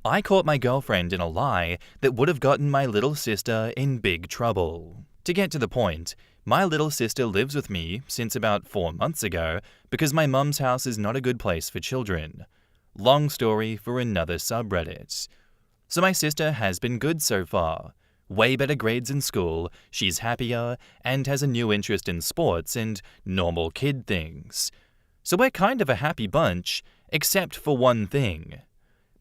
I caught my girlfriend in a lie that would have gotten my little sister in big trouble. To get to the point, my little sister lives with me since about 4 months ago because my mum's house is not a good place for children. Long story for another subreddit. So my sister has been good so far. Way better grades in school, she's happier, and has a new interest in sports and normal kid things. So we're kind of a happy bunch, except for one thing.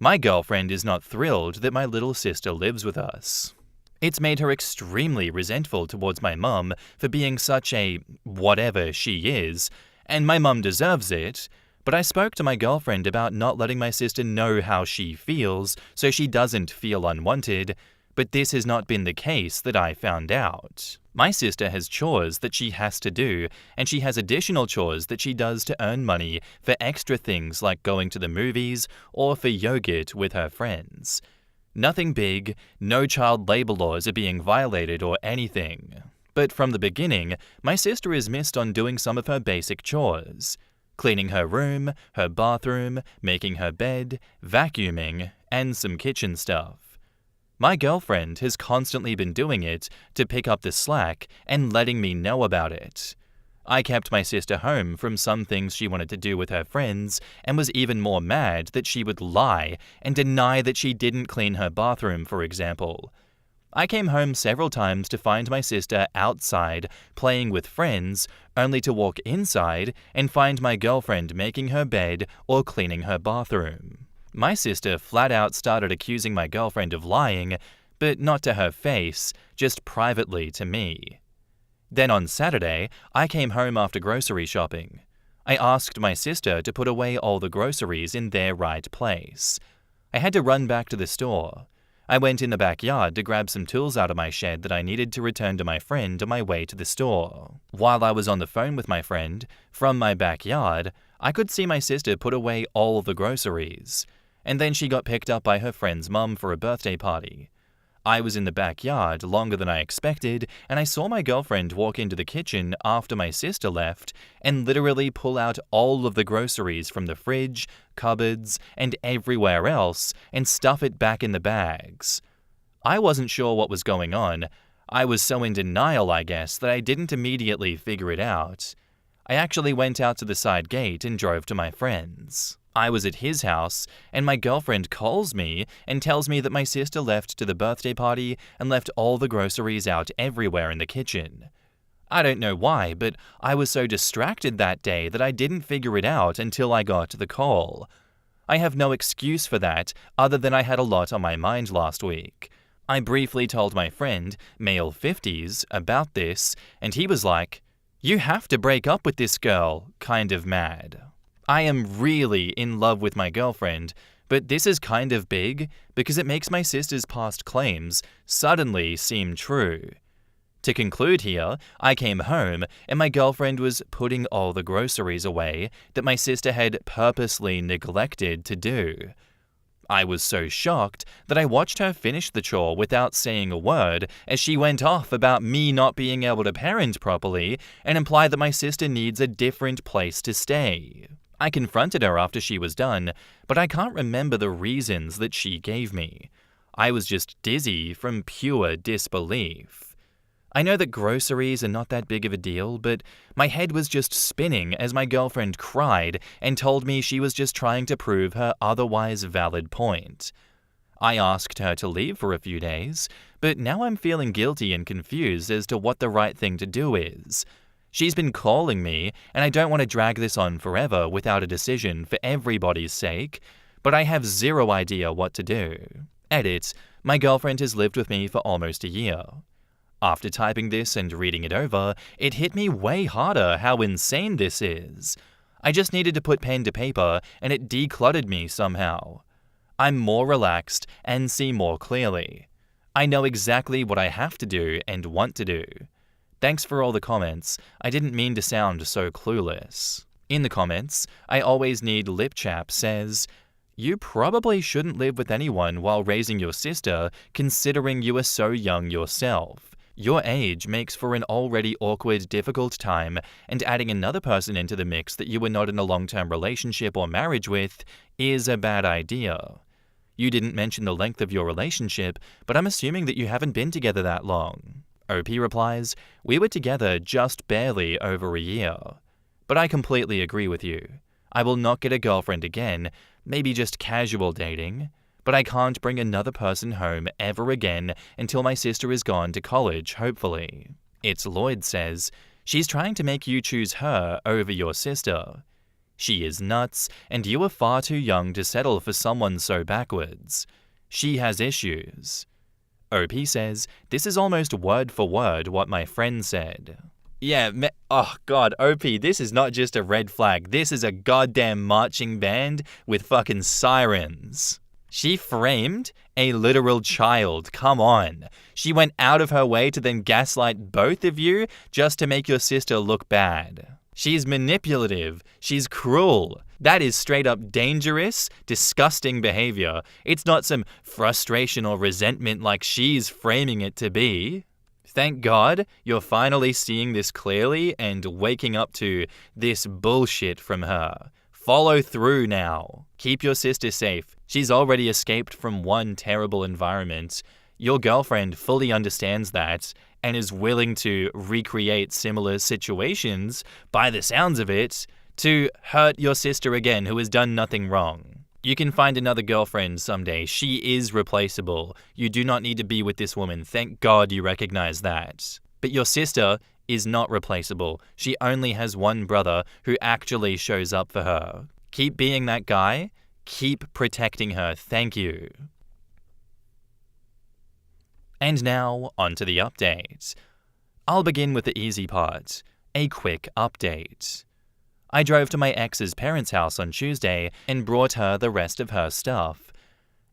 My girlfriend is not thrilled that my little sister lives with us. It's made her extremely resentful towards my mum for being such a whatever she is, and my mum deserves it, but I spoke to my girlfriend about not letting my sister know how she feels so she doesn't feel unwanted, but this has not been the case that I found out. My sister has chores that she has to do, and she has additional chores that she does to earn money for extra things like going to the movies or for yogurt with her friends. Nothing big, no child labor laws are being violated or anything. But from the beginning, my sister is missed on doing some of her basic chores. Cleaning her room, her bathroom, making her bed, vacuuming, and some kitchen stuff. My girlfriend has constantly been doing it to pick up the slack and letting me know about it. I kept my sister home from some things she wanted to do with her friends and was even more mad that she would lie and deny that she didn't clean her bathroom, for example. I came home several times to find my sister outside playing with friends, only to walk inside and find my girlfriend making her bed or cleaning her bathroom. My sister flat out started accusing my girlfriend of lying, but not to her face, just privately to me. Then on Saturday, I came home after grocery shopping. I asked my sister to put away all the groceries in their right place. I had to run back to the store. I went in the backyard to grab some tools out of my shed that I needed to return to my friend on my way to the store. While I was on the phone with my friend, from my backyard, I could see my sister put away all the groceries. And then she got picked up by her friend's mum for a birthday party. I was in the backyard longer than I expected, and I saw my girlfriend walk into the kitchen after my sister left and literally pull out all of the groceries from the fridge, cupboards, and everywhere else and stuff it back in the bags. I wasn't sure what was going on. I was so in denial, I guess, that I didn't immediately figure it out. I actually went out to the side gate and drove to my friend's. I was at his house, and my girlfriend calls me and tells me that my sister left to the birthday party and left all the groceries out everywhere in the kitchen. I don't know why, but I was so distracted that day that I didn't figure it out until I got the call. I have no excuse for that other than I had a lot on my mind last week. I briefly told my friend, male 50s, about this, and he was like, "You have to break up with this girl," kind of mad. I am really in love with my girlfriend, but this is kind of big because it makes my sister's past claims suddenly seem true. To conclude here, I came home and my girlfriend was putting all the groceries away that my sister had purposely neglected to do. I was so shocked that I watched her finish the chore without saying a word as she went off about me not being able to parent properly and implied that my sister needs a different place to stay. I confronted her after she was done, but I can't remember the reasons that she gave me. I was just dizzy from pure disbelief. I know that groceries are not that big of a deal, but my head was just spinning as my girlfriend cried and told me she was just trying to prove her otherwise valid point. I asked her to leave for a few days, but now I'm feeling guilty and confused as to what the right thing to do is. She's been calling me, and I don't want to drag this on forever without a decision for everybody's sake, but I have zero idea what to do. Edit, my girlfriend has lived with me for almost a year. After typing this and reading it over, it hit me way harder how insane this is. I just needed to put pen to paper, and it decluttered me somehow. I'm more relaxed and see more clearly. I know exactly what I have to do and want to do. Thanks for all the comments. I didn't mean to sound so clueless. In the comments, I always need lip chap says, "You probably shouldn't live with anyone while raising your sister, considering you are so young yourself. Your age makes for an already awkward, difficult time, and adding another person into the mix that you were not in a long-term relationship or marriage with is a bad idea. You didn't mention the length of your relationship, but I'm assuming that you haven't been together that long. OP replies, we were together just barely over a year. But I completely agree with you. I will not get a girlfriend again, maybe just casual dating, but I can't bring another person home ever again until my sister is gone to college, hopefully. It's Lloyd says, she's trying to make you choose her over your sister. She is nuts, and you are far too young to settle for someone so backwards. She has issues. OP says, this is almost word for word what my friend said. Yeah, oh god, OP, this is not just a red flag, this is a goddamn marching band with fucking sirens. She framed a literal child, come on. She went out of her way to then gaslight both of you just to make your sister look bad. She's manipulative, she's cruel. That is straight up dangerous, disgusting behavior. It's not some frustration or resentment like she's framing it to be. Thank God you're finally seeing this clearly and waking up to this bullshit from her. Follow through now. Keep your sister safe. She's already escaped from one terrible environment. Your girlfriend fully understands that and is willing to recreate similar situations, by the sounds of it, to hurt your sister again who has done nothing wrong. You can find another girlfriend someday. She is replaceable. You do not need to be with this woman. Thank God you recognize that. But your sister is not replaceable. She only has one brother who actually shows up for her. Keep being that guy. Keep protecting her. Thank you. And now, on to the update. I'll begin with the easy part. A quick update. I drove to my ex's parents' house on Tuesday and brought her the rest of her stuff.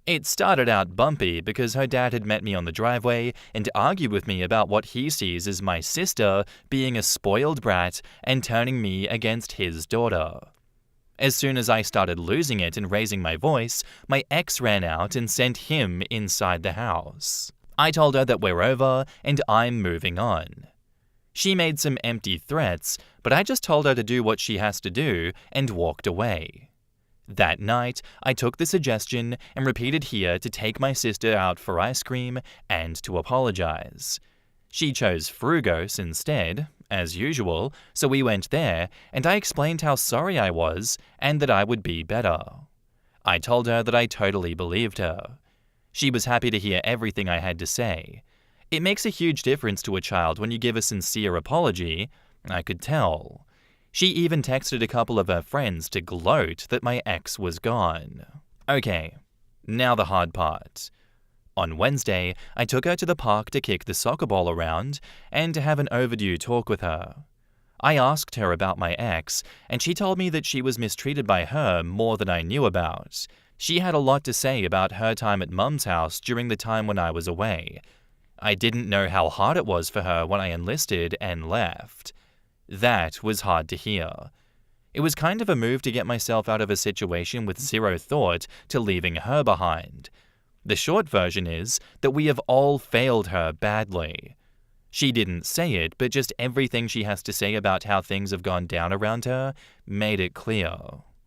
It started out bumpy because her dad had met me on the driveway and argued with me about what he sees as my sister being a spoiled brat and turning me against his daughter. As soon as I started losing it and raising my voice, my ex ran out and sent him inside the house. I told her that we're over and I'm moving on. She made some empty threats, but I just told her to do what she has to do and walked away. That night, I took the suggestion and repeated here to take my sister out for ice cream and to apologize. She chose Frugos instead, as usual, so we went there and I explained how sorry I was and that I would be better. I told her that I totally believed her. She was happy to hear everything I had to say. It makes a huge difference to a child when you give a sincere apology, I could tell. She even texted a couple of her friends to gloat that my ex was gone. Okay, now the hard part. On Wednesday, I took her to the park to kick the soccer ball around and to have an overdue talk with her. I asked her about my ex, and she told me that she was mistreated by her more than I knew about. She had a lot to say about her time at Mum's house during the time when I was away. I didn't know how hard it was for her when I enlisted and left. That was hard to hear. It was kind of a move to get myself out of a situation with zero thought to leaving her behind. The short version is that we have all failed her badly. She didn't say it, but just everything she has to say about how things have gone down around her made it clear.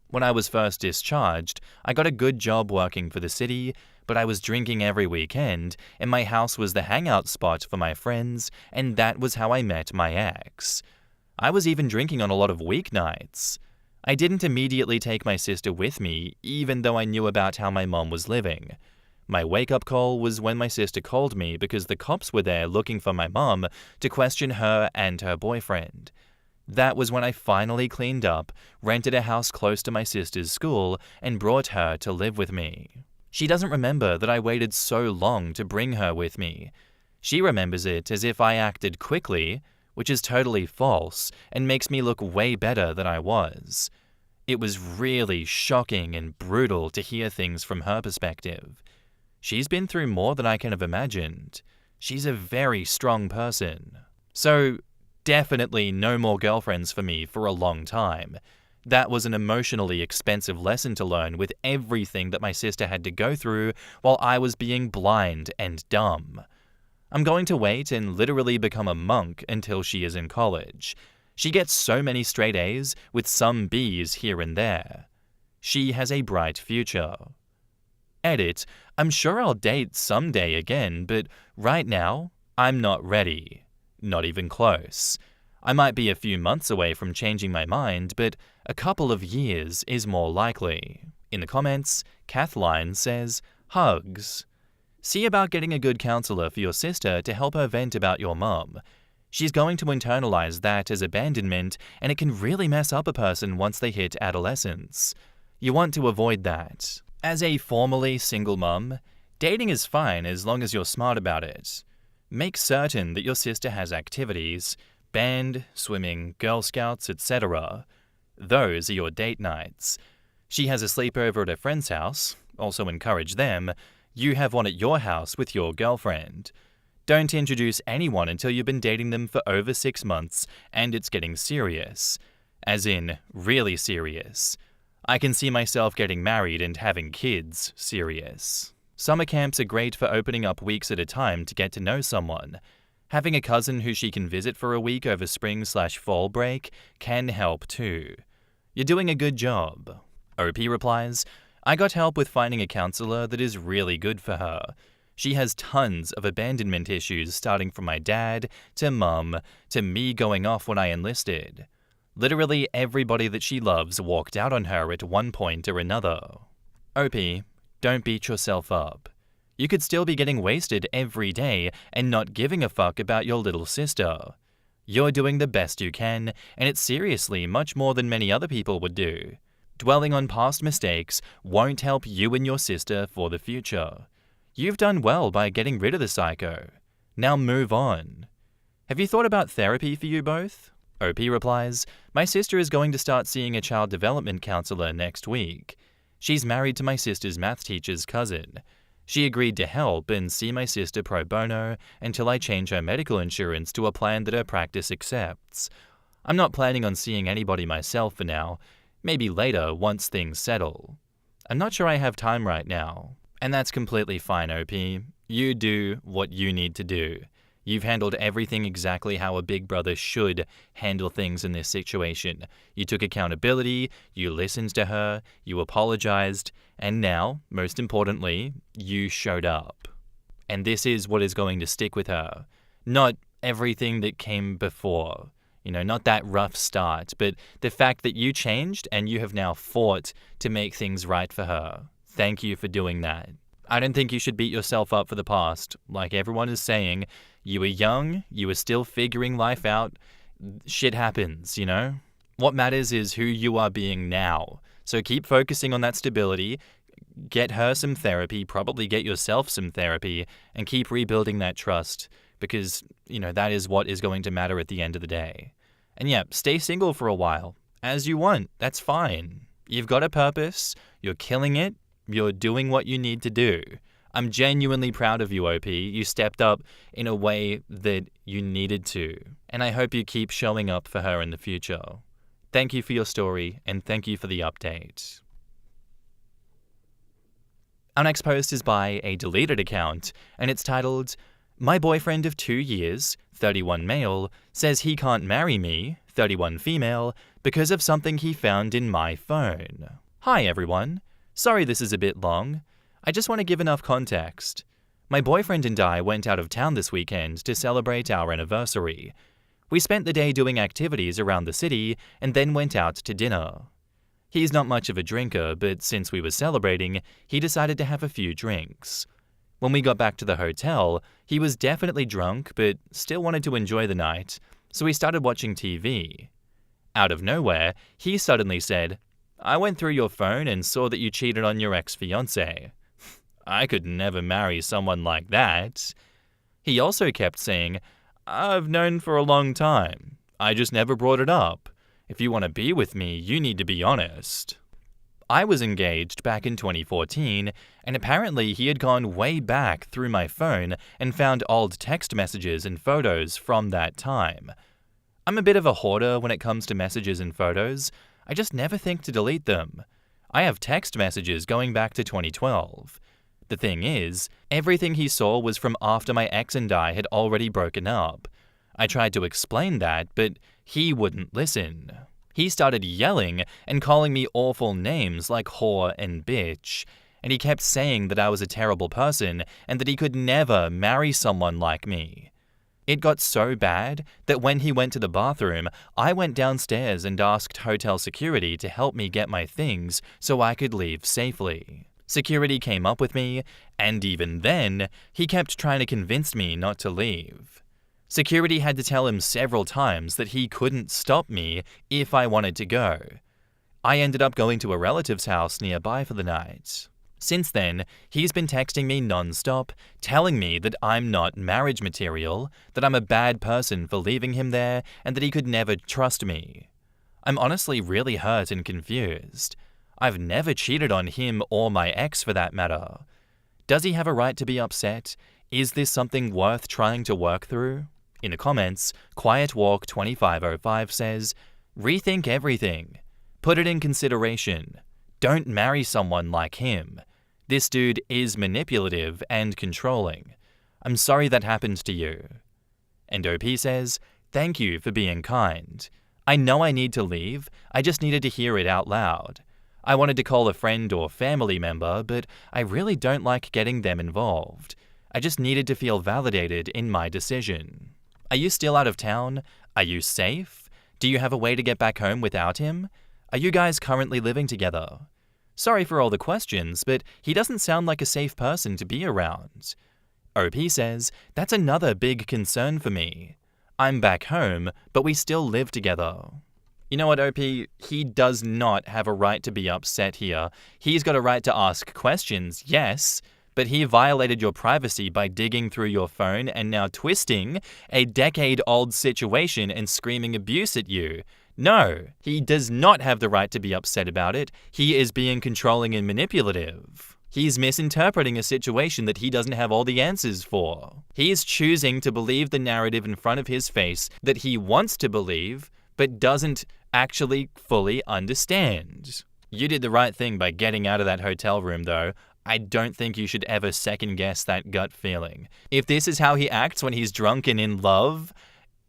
When I was first discharged, I got a good job working for the city, but I was drinking every weekend, and my house was the hangout spot for my friends, and that was how I met my ex. I was even drinking on a lot of weeknights. I didn't immediately take my sister with me, even though I knew about how my mom was living. My wake-up call was when my sister called me because the cops were there looking for my mom to question her and her boyfriend. That was when I finally cleaned up, rented a house close to my sister's school, and brought her to live with me. She doesn't remember that I waited so long to bring her with me. She remembers it as if I acted quickly, which is totally false and makes me look way better than I was. It was really shocking and brutal to hear things from her perspective. She's been through more than I can have imagined. She's a very strong person. So, definitely no more girlfriends for me for a long time. That was an emotionally expensive lesson to learn with everything that my sister had to go through while I was being blind and dumb. I'm going to wait and literally become a monk until she is in college. She gets so many straight A's with some B's here and there. She has a bright future. Edit, I'm sure I'll date someday again, but right now, I'm not ready. Not even close. I might be a few months away from changing my mind, but a couple of years is more likely. In the comments, Kathleen says, hugs. See about getting a good counselor for your sister to help her vent about your mum. She's going to internalize that as abandonment, and it can really mess up a person once they hit adolescence. You want to avoid that. As a formerly single mum, dating is fine as long as you're smart about it. Make certain that your sister has activities, band, swimming, Girl Scouts, etc. Those are your date nights. She has a sleepover at a friend's house, also encourage them. You have one at your house with your girlfriend. Don't introduce anyone until you've been dating them for over 6 months and it's getting serious. As in, really serious. I can see myself getting married and having kids serious. Summer camps are great for opening up weeks at a time to get to know someone. Having a cousin who she can visit for a week over spring/fall break can help too. You're doing a good job. OP replies, I got help with finding a counselor that is really good for her. She has tons of abandonment issues starting from my dad, to mum, to me going off when I enlisted. Literally everybody that she loves walked out on her at one point or another. OP, don't beat yourself up. You could still be getting wasted every day and not giving a fuck about your little sister. You're doing the best you can, and it's seriously much more than many other people would do. Dwelling on past mistakes won't help you and your sister for the future. You've done well by getting rid of the psycho. Now move on. Have you thought about therapy for you both? OP replies, my sister is going to start seeing a child development counselor next week. She's married to my sister's math teacher's cousin. She agreed to help and see my sister pro bono until I change her medical insurance to a plan that her practice accepts. I'm not planning on seeing anybody myself for now, maybe later once things settle. I'm not sure I have time right now. And that's completely fine, OP. You do what you need to do. You've handled everything exactly how a big brother should handle things in this situation. You took accountability, you listened to her, you apologized, and now, most importantly, you showed up. And this is what is going to stick with her. Not everything that came before. Not that rough start, but the fact that you changed and you have now fought to make things right for her. Thank you for doing that. I don't think you should beat yourself up for the past. Like everyone is saying, you were young, you were still figuring life out. Shit happens, What matters is who you are being now. So keep focusing on that stability, get her some therapy, probably get yourself some therapy, and keep rebuilding that trust because, that is what is going to matter at the end of the day. And yeah, stay single for a while, as you want. That's fine. You've got a purpose, you're killing it, you're doing what you need to do. I'm genuinely proud of you, OP. You stepped up in a way that you needed to. And I hope you keep showing up for her in the future. Thank you for your story, and thank you for the update. Our next post is by a deleted account, and it's titled, My boyfriend of 2 years, 31 male, says he can't marry me, 31 female, because of something he found in my phone. Hi everyone. Sorry this is a bit long. I just want to give enough context. My boyfriend and I went out of town this weekend to celebrate our anniversary. We spent the day doing activities around the city and then went out to dinner. He's not much of a drinker, but since we were celebrating, he decided to have a few drinks. When we got back to the hotel, he was definitely drunk but still wanted to enjoy the night, so we started watching TV. Out of nowhere, he suddenly said, I went through your phone and saw that you cheated on your ex-fiancé. I could never marry someone like that. He also kept saying, I've known for a long time. I just never brought it up. If you want to be with me, you need to be honest. I was engaged back in 2014, and apparently he had gone way back through my phone and found old text messages and photos from that time. I'm a bit of a hoarder when it comes to messages and photos. I just never think to delete them. I have text messages going back to 2012. The thing is, everything he saw was from after my ex and I had already broken up. I tried to explain that, but he wouldn't listen. He started yelling and calling me awful names like whore and bitch, and he kept saying that I was a terrible person and that he could never marry someone like me. It got so bad that when he went to the bathroom, I went downstairs and asked hotel security to help me get my things so I could leave safely. Security came up with me, and even then, he kept trying to convince me not to leave. Security had to tell him several times that he couldn't stop me if I wanted to go. I ended up going to a relative's house nearby for the night. Since then, he's been texting me non-stop, telling me that I'm not marriage material, that I'm a bad person for leaving him there, and that he could never trust me. I'm honestly really hurt and confused. I've never cheated on him or my ex for that matter. Does he have a right to be upset? Is this something worth trying to work through? In the comments, QuietWalk2505 says, "Rethink everything. Put it in consideration. Don't marry someone like him. This dude is manipulative and controlling. I'm sorry that happened to you." And OP says, "Thank you for being kind. I know I need to leave, I just needed to hear it out loud. I wanted to call a friend or family member, but I really don't like getting them involved. I just needed to feel validated in my decision. Are you still out of town? Are you safe? Do you have a way to get back home without him? Are you guys currently living together? Sorry for all the questions, but he doesn't sound like a safe person to be around." OP says, "That's another big concern for me. I'm back home, but we still live together." You know what, OP? He does not have a right to be upset here. He's got a right to ask questions, yes, but he violated your privacy by digging through your phone and now twisting a decade-old situation and screaming abuse at you. No, he does not have the right to be upset about it. He is being controlling and manipulative. He's misinterpreting a situation that he doesn't have all the answers for. He is choosing to believe the narrative in front of his face that he wants to believe, but doesn't actually fully understand. You did the right thing by getting out of that hotel room, though. I don't think you should ever second-guess that gut feeling. If this is how he acts when he's drunk and in love,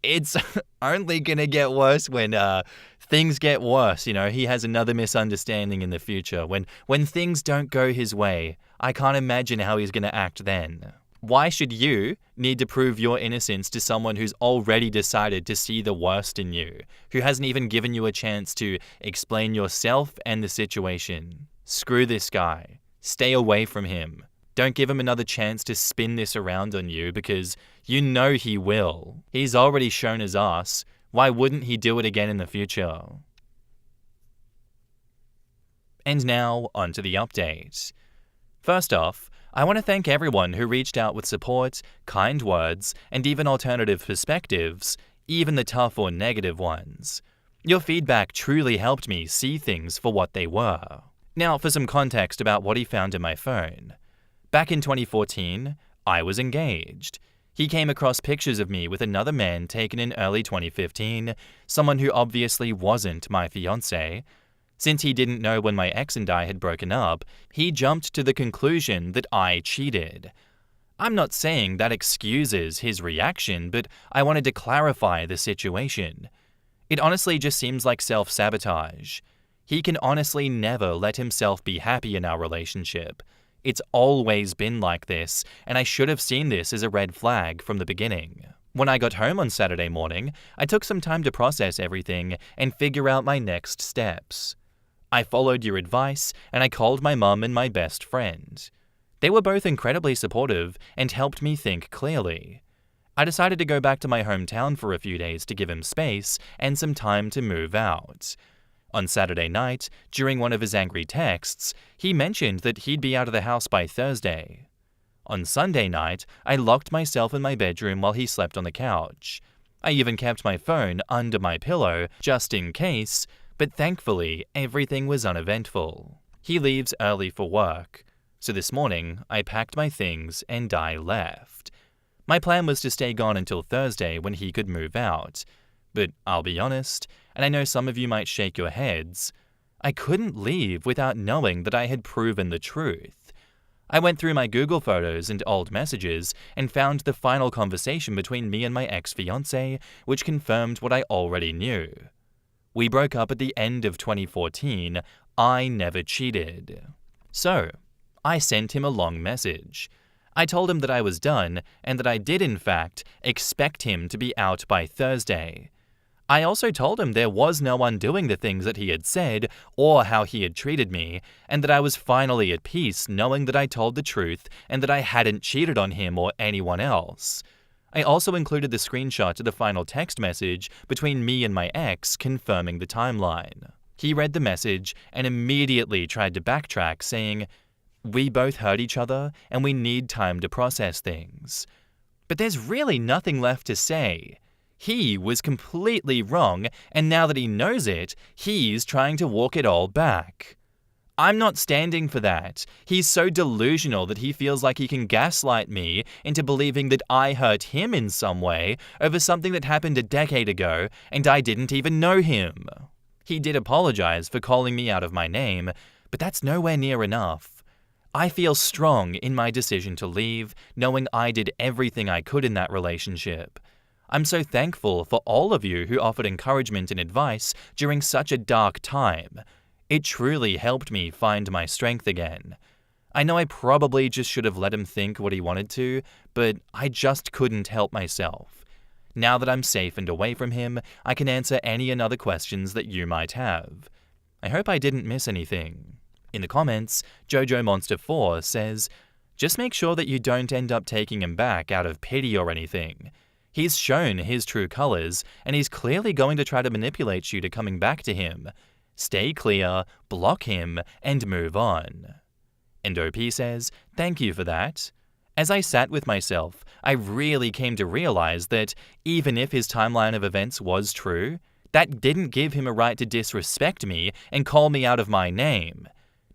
it's only gonna get worse when things get worse. You know, he has another misunderstanding in the future. When things don't go his way, I can't imagine how he's gonna act then. Why should you need to prove your innocence to someone who's already decided to see the worst in you, who hasn't even given you a chance to explain yourself and the situation? Screw this guy. Stay away from him. Don't give him another chance to spin this around on you because you know he will. He's already shown his ass. Why wouldn't he do it again in the future? And now, onto the update. First off, I want to thank everyone who reached out with support, kind words, and even alternative perspectives, even the tough or negative ones. Your feedback truly helped me see things for what they were. Now, for some context about what he found in my phone. Back in 2014, I was engaged. He came across pictures of me with another man taken in early 2015, someone who obviously wasn't my fiancé. Since he didn't know when my ex and I had broken up, he jumped to the conclusion that I cheated. I'm not saying that excuses his reaction, but I wanted to clarify the situation. It honestly just seems like self-sabotage. He can honestly never let himself be happy in our relationship. It's always been like this, and I should have seen this as a red flag from the beginning. When I got home on Saturday morning, I took some time to process everything and figure out my next steps. I followed your advice, and I called my mum and my best friend. They were both incredibly supportive and helped me think clearly. I decided to go back to my hometown for a few days to give him space and some time to move out. On Saturday night, during one of his angry texts, he mentioned that he'd be out of the house by Thursday. On Sunday night, I locked myself in my bedroom while he slept on the couch. I even kept my phone under my pillow just in case, but thankfully, everything was uneventful. He leaves early for work, so this morning, I packed my things and I left. My plan was to stay gone until Thursday when he could move out. But I'll be honest, and I know some of you might shake your heads, I couldn't leave without knowing that I had proven the truth. I went through my Google photos and old messages and found the final conversation between me and my ex-fiancé, which confirmed what I already knew. We broke up at the end of 2014. I never cheated. So, I sent him a long message. I told him that I was done and that I did, in fact, expect him to be out by Thursday. I also told him there was no undoing the things that he had said or how he had treated me, and that I was finally at peace knowing that I told the truth and that I hadn't cheated on him or anyone else. I also included the screenshot to the final text message between me and my ex confirming the timeline. He read the message and immediately tried to backtrack, saying, "We both hurt each other and we need time to process things." But there's really nothing left to say. He was completely wrong, and now that he knows it, he's trying to walk it all back. I'm not standing for that. He's so delusional that he feels like he can gaslight me into believing that I hurt him in some way over something that happened a decade ago and I didn't even know him. He did apologize for calling me out of my name, but that's nowhere near enough. I feel strong in my decision to leave, knowing I did everything I could in that relationship. I'm so thankful for all of you who offered encouragement and advice during such a dark time. It truly helped me find my strength again. I know I probably just should have let him think what he wanted to, but I just couldn't help myself. Now that I'm safe and away from him, I can answer any and other questions that you might have. I hope I didn't miss anything. In the comments, JoJoMonster4 says, "Just make sure that you don't end up taking him back out of pity or anything. He's shown his true colors, and he's clearly going to try to manipulate you to coming back to him. Stay clear, block him, and move on." And OP says, "Thank you for that. As I sat with myself, I really came to realize that even if his timeline of events was true, that didn't give him a right to disrespect me and call me out of my name.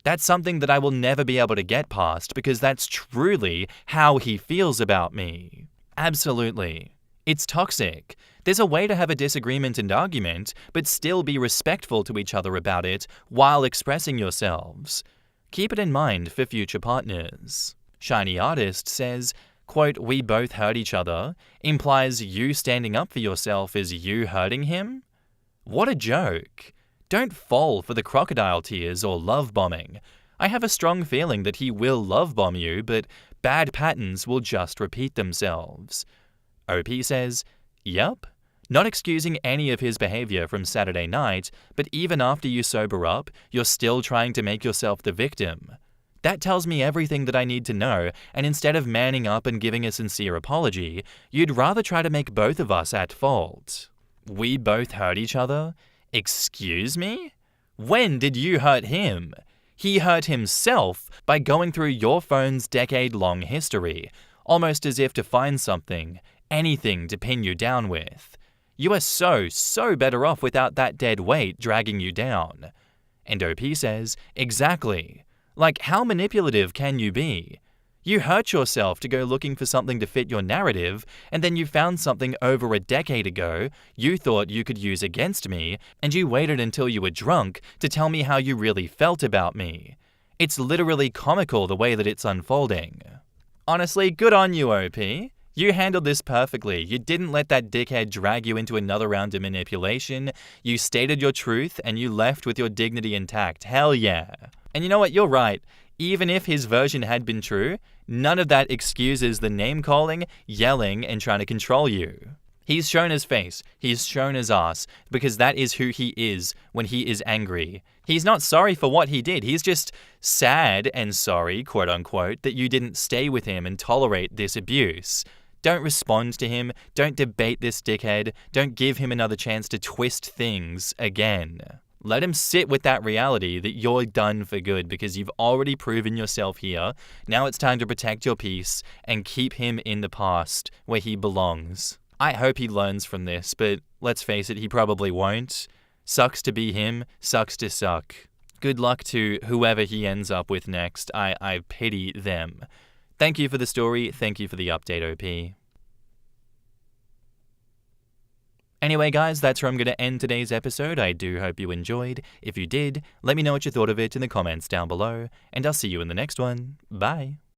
That's something that I will never be able to get past because that's truly how he feels about me. Absolutely. It's toxic. There's a way to have a disagreement and argument, but still be respectful to each other about it while expressing yourselves. Keep it in mind for future partners." Shiny Artist says, quote, "We both hurt each other," implies you standing up for yourself is you hurting him? What a joke. Don't fall for the crocodile tears or love bombing. I have a strong feeling that he will love bomb you, but bad patterns will just repeat themselves. OP says, "Yup. Not excusing any of his behavior from Saturday night, but even after you sober up, you're still trying to make yourself the victim. That tells me everything that I need to know, and instead of manning up and giving a sincere apology, you'd rather try to make both of us at fault. We both hurt each other? Excuse me? When did you hurt him? He hurt himself by going through your phone's decade-long history, almost as if to find something, anything to pin you down with. You are so better off without that dead weight dragging you down." And OP says, "Exactly. Like, how manipulative can you be? You hurt yourself to go looking for something to fit your narrative, and then you found something over a decade ago you thought you could use against me, and you waited until you were drunk to tell me how you really felt about me. It's literally comical the way that it's unfolding. Honestly, good on you, OP. You handled this perfectly. You didn't let that dickhead drag you into another round of manipulation. You stated your truth, and you left with your dignity intact. Hell yeah. And you know what? You're right. Even if his version had been true, none of that excuses the name-calling, yelling, and trying to control you. He's shown his face. He's shown his ass, because that is who he is when he is angry. He's not sorry for what he did. He's just sad and sorry, quote-unquote, that you didn't stay with him and tolerate this abuse. Don't respond to him. Don't debate this dickhead. Don't give him another chance to twist things again. Let him sit with that reality that you're done for good because you've already proven yourself here. Now it's time to protect your peace and keep him in the past where he belongs. I hope he learns from this, but let's face it, he probably won't. Sucks to be him, sucks to suck. Good luck to whoever he ends up with next. I pity them. Thank you for the story. Thank you for the update, OP. Anyway, guys, that's where I'm going to end today's episode. I do hope you enjoyed. If you did, let me know what you thought of it in the comments down below, and I'll see you in the next one. Bye.